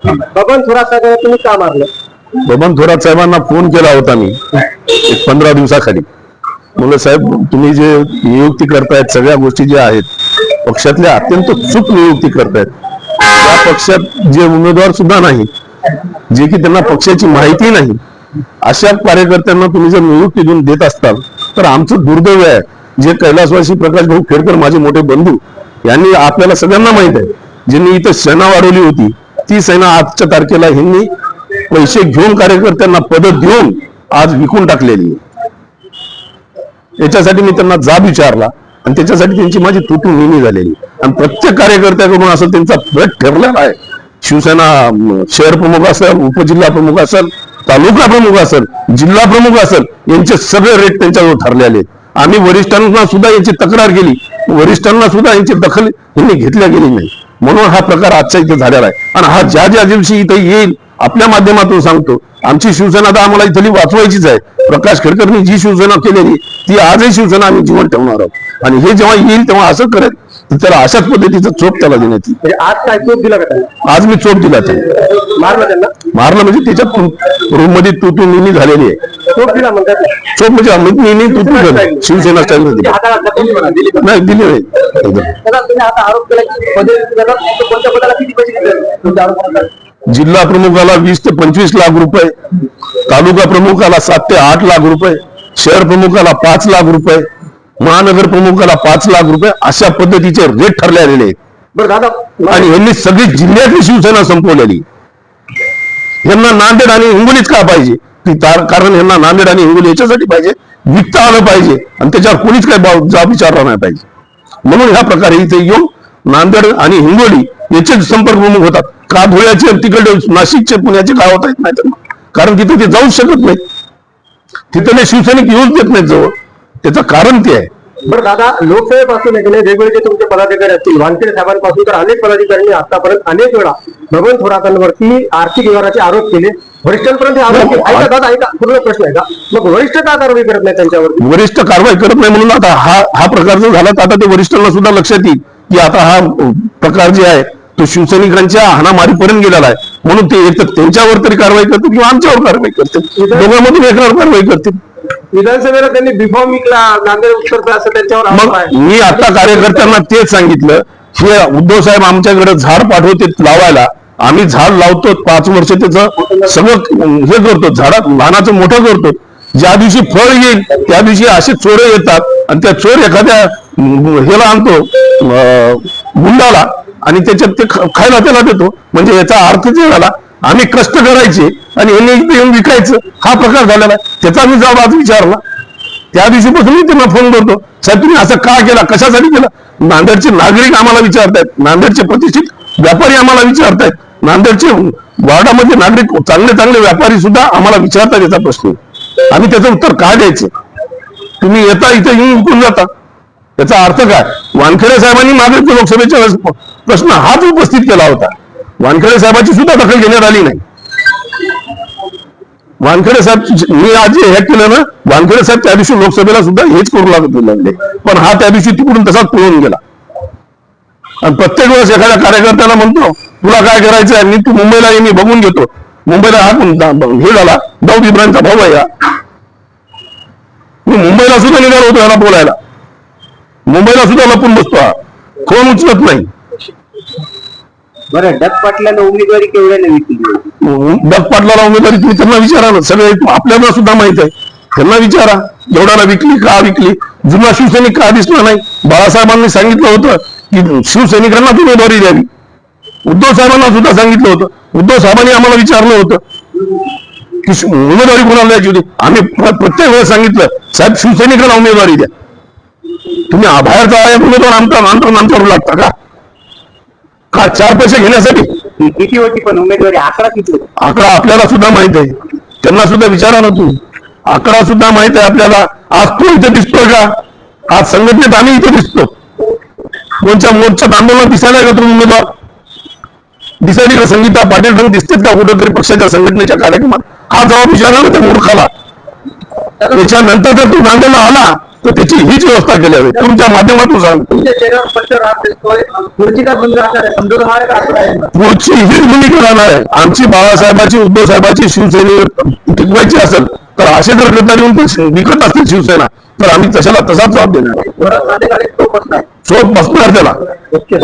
बबन थोरात साहेबांना तुम्ही का मारलं? बबन थोरात साहेबांना फोन केला होता मी एक 15 दिवसाखाली. म्हणलं साहेब तुम्ही जे नियुक्ती करतायत सगळ्या गोष्टी ज्या आहेत पक्षातल्या अत्यंत चूक नियुक्ती करतायत. त्या पक्षात जे उमेदवार सुद्धा नाही, जे की त्यांना पक्षाची माहिती नाही, अशा कार्यकर्त्यांना तुम्ही जर नियुक्ती देऊन देत असताल तर आमचं दुर्दैव आहे. जे कैलासवासी प्रकाश भाऊ खेडकर माझे मोठे बंधू यांनी आपल्याला सगळ्यांना माहित आहे, ज्यांनी इथं सेना वाढवली होती ती सेना आजच्या तारखेला ह्यांनी पैसे घेऊन कार्यकर्त्यांना पद देऊन आज विकून टाकलेली. याच्यासाठी मी त्यांना जाब विचारला आणि त्याच्यासाठी त्यांची माझी तुटू नेहमी झालेली. आणि प्रत्येक कार्यकर्त्याकडून असं त्यांचा प्रयत्न ठरलेला आहे. शिवसेना शहर प्रमुख असेल, उपजिल्हा प्रमुख असेल, तालुका प्रमुख असेल, जिल्हा प्रमुख असेल, यांचे सगळे रेट त्यांच्याजवळ ठरलेले. आम्ही वरिष्ठांना सुद्धा यांची तक्रार केली, वरिष्ठांना सुद्धा यांची दखल यांनी घेतल्या गेली नाही. म्हणून हा प्रकार आजच्या इथे झालेला आहे. आणि हा ज्या ज्या दिवशी इथे येईल आपल्या माध्यमातून सांगतो, आमची शिवसेना तर आम्हाला इथली वाचवायचीच आहे. प्रकाश खेडकरनी जी शिवसेना केलेली ती आजही शिवसेना आम्ही जीवन ठेवणार आहोत. आणि हे जेव्हा येईल तेव्हा असं करेल त्याला अशाच पद्धतीचं चोप त्याला देण्यात येईल. आज काय चोप दिला का? आज मी चोप दिला त्याला. मारलं म्हणजे त्याच्या रूम मध्ये तुतू निनी झालेली आहे. चोप दिला म्हणतात. चोप म्हणजे निनी तुतू झाली शिवसेना स्टाईल मध्ये नाही दिली नाही. आता आरोप केला की कोणत्या पदाला किती पैसे दिले? जिल्हा प्रमुखाला 20 ते 25 लाख रुपये, तालुका प्रमुखाला 7 ते 8 लाख रुपये, शहर प्रमुखाला 5 लाख रुपये, महानगर प्रमुखाला 5 लाख रुपये, अशा पद्धतीचे रेट ठरलेले आहेत. बरं दादा, आणि यांनी सगळी जिल्ह्यातली शिवसेना संपवलेली. यांना नांदेड आणि हिंगोलीच का पाहिजे? कारण यांना नांदेड आणि हिंगोली याच्यासाठी पाहिजे, विकता आलं पाहिजे आणि त्याच्यावर कोणीच काही जाब विचारला नाही पाहिजे. म्हणून ह्या प्रकारे इथे येऊन नांदेड आणि हिंगोली याचे संपर्क प्रमुख होतात. का धुळ्याचे, तिकडे नाशिकचे, पुण्याचे काय होता येत नाही त्यांना, कारण तिथे ते जाऊ शकत नाही. तिथले शिवसैनिक येऊच देत नाहीत जवळ. त्याचं कारण ते आहे. बरं दादा, लोकसभेपासून वेगवेगळे जे तुमचे पदाधिकारी असतील, वानखेडे साहेबांपासून तर अनेक पदाधिकाऱ्यांनी आतापर्यंत अनेक वेळा बबन थोरातांवरती आर्थिक व्यवहाराचे आरोप केले. वरिष्ठांपर्यंत आरोप केले. ऐका दादा, ऐका, पूर्ण प्रश्न आहे का? मग वरिष्ठ का कारवाई करत नाही त्यांच्यावर? वरिष्ठ कारवाई करत नाही म्हणून आता हा प्रकार जर झाला तर आता ते वरिष्ठांना सुद्धा लक्षात येईल की आता हा प्रकार जे आहे तो शिवसैनिकांच्या हाणामारीपर्यंत गेलेला आहे. म्हणून ते एक तर त्यांच्यावर तरी कारवाई करतील किंवा आमच्यावर कारवाई करतील, दोघांमधून एकावर कारवाई करतील. विधानसभेला त्यांनी बिफॉर्म विकला, नांदेड उत्तर असं त्यांच्यावर. मग मी आता कार्यकर्त्यांना तेच सांगितलं, हे उद्धव साहेब आमच्याकडे झाड पाठवते लावायला, आम्ही झाड लावतो 5 वर्ष त्याचं सगळं हे करतो, झाडात लहानाचं मोठं करतो. ज्या दिवशी फळ येईल त्या दिवशी असे चोर येतात आणि त्या चोर एखाद्या ह्याला आणतो गुंडाला आणि त्याच्यात ते खायला त्याला देतो. म्हणजे याचा अर्थ जे झाला, आम्ही कष्ट करायचे आणि यांनी इथे येऊन विकायचं, हा प्रकार झालेला आहे. त्याचा मी जबाब आज विचारला. त्या दिवशीपासून मी त्यांना फोन करतो, साहेब तुम्ही असं का केला, कशासाठी केला? नांदेडचे नागरिक आम्हाला विचारतायत, नांदेडचे प्रतिष्ठित व्यापारी आम्हाला विचारतायत, नांदेडचे वार्डामध्ये नागरिक चांगले चांगले व्यापारी सुद्धा आम्हाला विचारतात याचा प्रश्न. आम्ही त्याचं उत्तर काय द्यायचं? तुम्ही येता इथे येऊन विकून जाता, याचा अर्थ काय? वानखेडे साहेबांनी मागे लोकसभेचा प्रश्न हाच उपस्थित केला होता. वानखेडे साहेबांची सुद्धा दखल घेण्यात आली नाही. वानखेडे साहेब, मी आज हे केलं ना, वानखेडे साहेब त्या दिवशी लोकसभेला सुद्धा हेच करू लागले, पण हा त्या दिवशी तिकडून तसाच पळून गेला. आणि प्रत्येक वेळेस एखाद्या कार्यकर्त्याला म्हणतो तुला काय करायचं आहे, मी तू मुंबईला ये, मी बघून घेतो. मुंबईला हा हे झाला, दाऊद इब्राहिमचा भाऊ आहे. मी मुंबईला सुद्धा निघालो होतो याला बोलायला, मुंबईला सुद्धा लपून बसतो, हा फोन उचलत नाही. बरं, डग पाटलाला उमेदवारी केवढ्याने विकली? डग पाटलाला उमेदवारी तुम्ही त्यांना विचारा ना, सगळे आपल्याला सुद्धा माहित आहे. त्यांना विचारा एवढ्याला विकली, का विकली? जुना शिवसैनिक का दिसला नाही? बाळासाहेबांनी सांगितलं होतं की शिवसैनिकांना उमेदवारी द्यावी. उद्धव साहेबांना सुद्धा सांगितलं होतं. उद्धव साहेबांनी आम्हाला विचारलं होतं की उमेदवारी कोणाला द्यायची होती. आम्ही प्रत्येक वेळेस सांगितलं साहेब शिवसैनिकांना उमेदवारी द्या. तुम्ही बाहेरचा उमेदवार आमच्यावर लागता का 4 पैसे घेण्यासाठी? किती होती पण उमेदवारी? आकडा किती? आकडा आपल्याला सुद्धा माहित आहे, त्यांना सुद्धा विचारा ना तुम्ही. आकडा सुद्धा माहित आहे आपल्याला. आज तो इथे दिसतोय का? आज संघटनेत आम्ही इथे दिसतो. कोणत्या मोर्चात आंदोलन दिसायला का तुम्ही उमेदवार? दिसायली का संगीता पाटील रंग दिसतेत का कुठेतरी पक्षाच्या संघटनेच्या कार्यक्रमात? हा जबाब विचारा ना त्या मूर्खाला. त्याच्यानंतर जर तू नांदेडला आला तर त्याची हीच व्यवस्था केली हवी तुमच्या माध्यमातून सांगतो. तुमच्या चेहऱ्यावर स्पष्ट राहत दिसतोय पुढची का बंद राहणार आहे, समजून राहणार आहे का असं आहे? पुढची हीच भूमिका राहणार आहे. आमची बाळासाहेबांची उद्धव साहेबांची शिवसेनेवर टिकवायची असेल तर असे जर गद्दार येऊन ते विकत असतील शिवसेना तर आम्ही तशाला तसाच जबाब देणार. थोडा साधे गाडी तो बसणार चोप बसणार त्याला. ओके